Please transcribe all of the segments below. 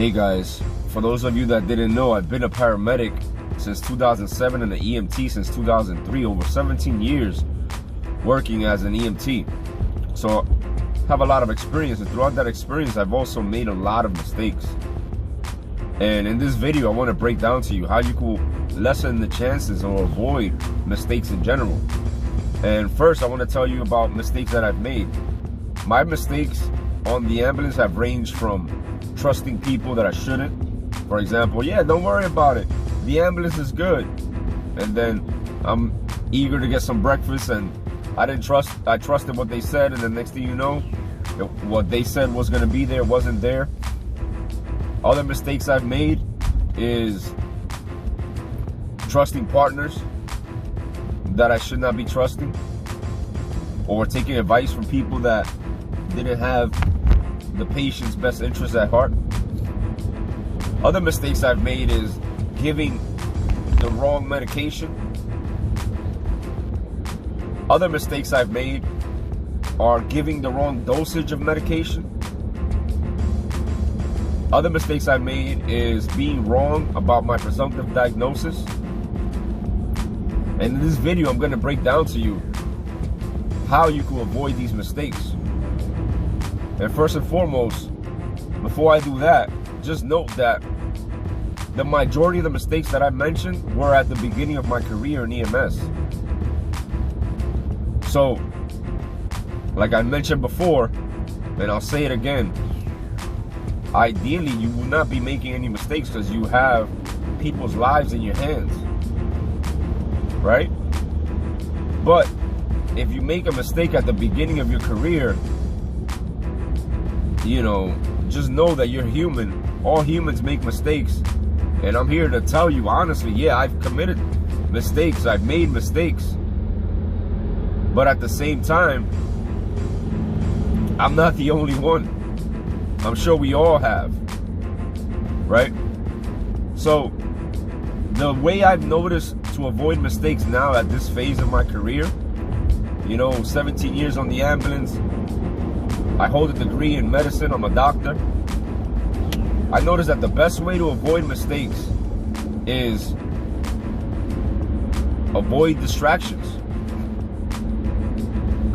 Hey guys, for those of you that didn't know, I've been a paramedic since 2007 and an EMT since 2003, over 17 years working as an EMT. So I have a lot of experience, and throughout that experience, I've also made a lot of mistakes. And in this video, I want to break down to you how you can lessen the chances or avoid mistakes in general. And first, I want to tell you about mistakes that I've made. My mistakes on the ambulance have ranged from trusting people that I shouldn't. For example, yeah, don't worry about it, the ambulance is good. And then I'm eager to get some breakfast and I trusted what they said, and the next thing you know, what they said was going to be there wasn't there. Other mistakes I've made is trusting partners that I should not be trusting, or taking advice from people that didn't have the patient's best interest at heart. Other mistakes I've made is giving the wrong medication. Other mistakes I've made are giving the wrong dosage of medication. Other mistakes I've made is being wrong about my presumptive diagnosis. And in this video, I'm going to break down to you how you can avoid these mistakes. And first and foremost, before I do that, just note that the majority of the mistakes that I mentioned were at the beginning of my career in EMS. So, like I mentioned before, and I'll say it again, ideally you will not be making any mistakes because you have people's lives in your hands, right? But if you make a mistake at the beginning of your career, you know, just know that you're human. All humans make mistakes. And I'm here to tell you honestly, yeah, I've committed mistakes. I've made mistakes. But at the same time, I'm not the only one. I'm sure we all have, right? So the way I've noticed to avoid mistakes now at this phase of my career, you know, 17 years on the ambulance, I hold a degree in medicine, I'm a doctor. I noticed that the best way to avoid mistakes is avoid distractions.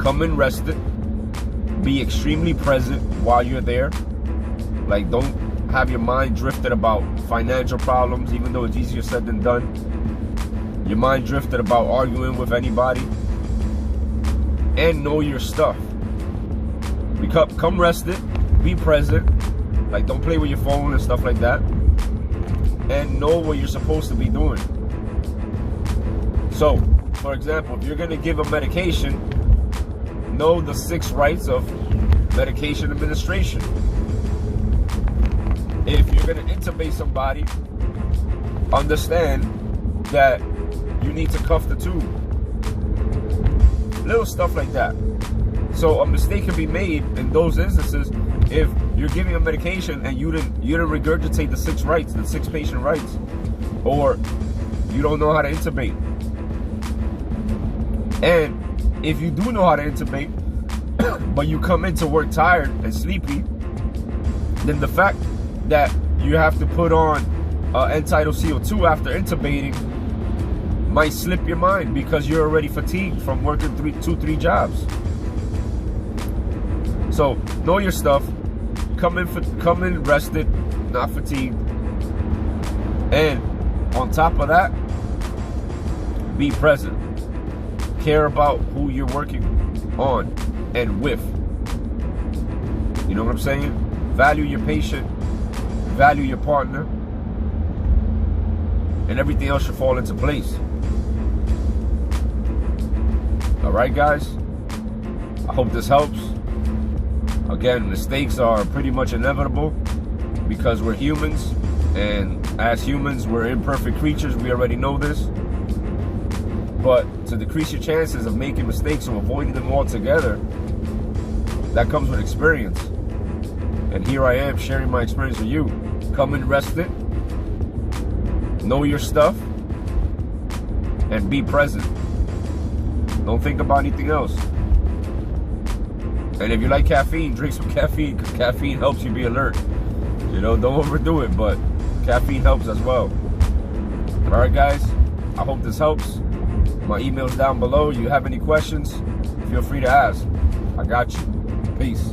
Come in rested, be extremely present while you're there. Like, don't have your mind drifted about financial problems, even though it's easier said than done. Your mind drifted about arguing with anybody. And know your stuff. Come rested, be present. Like, don't play with your phone and stuff like that. And know what you're supposed to be doing. So, for example, if you're going to give a medication, know the 6 rights of medication administration. If you're going to intubate somebody, understand that you need to cuff the tube. Little stuff like that. So a mistake can be made in those instances if you're giving a medication and you didn't regurgitate the 6 rights, the 6 patient rights, or you don't know how to intubate. And if you do know how to intubate, but you come into work tired and sleepy, then the fact that you have to put on end-tidal CO2 after intubating might slip your mind because you're already fatigued from working 2-3 jobs. So know your stuff. Come in rested, not fatigued. And on top of that, be present. Care about who you're working on and with. You know what I'm saying? Value your patient, value your partner, and everything else should fall into place. All right, guys? I hope this helps. Again, mistakes are pretty much inevitable because we're humans, and as humans, we're imperfect creatures. We already know this. But to decrease your chances of making mistakes or avoiding them altogether, that comes with experience. And here I am sharing my experience with you. Come in rested, know your stuff, and be present. Don't think about anything else. And if you like caffeine, drink some caffeine, because caffeine helps you be alert. You know, don't overdo it, but caffeine helps as well. All right, guys, I hope this helps. My email's down below. You have any questions, feel free to ask. I got you. Peace.